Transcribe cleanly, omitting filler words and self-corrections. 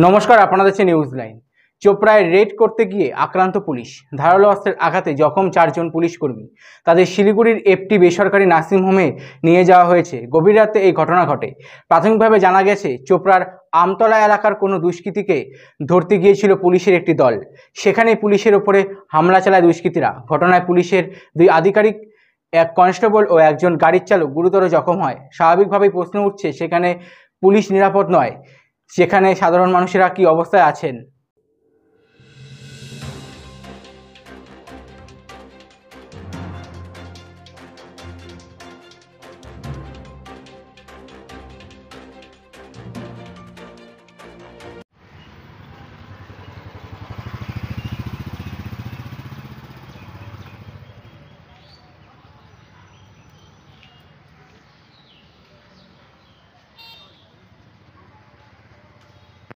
নমস্কার, আপনারা দেখছেন নিউজ লাইন। চোপড়ায় রেড করতে গিয়ে আক্রান্ত পুলিশ, ধারালো অস্ত্রের আঘাতে জখম 4 জন পুলিশ কর্মী। তাদের শিলিগুড়ির একটি বেসরকারি নার্সিংহোমে নিয়ে যাওয়া হয়েছে। গভীর রাতে এই ঘটনা ঘটে। প্রাথমিকভাবে জানা গেছে, চোপড়ার আমতলা এলাকার কোনো দুষ্কৃতীকে ধরতে গিয়েছিল পুলিশের একটি দল। সেখানে পুলিশের ওপরে হামলা চালায় দুষ্কৃতীরা। ঘটনায় পুলিশের 2 আধিকারিক, এক কনস্টেবল ও একজন গাড়ির চালক গুরুতর জখম হয়। স্বাভাবিকভাবেই প্রশ্ন উঠছে, সেখানে পুলিশ নিরাপদ নয়, সেখানে সাধারণ মানুষেরা কি অবস্থায় আছেন।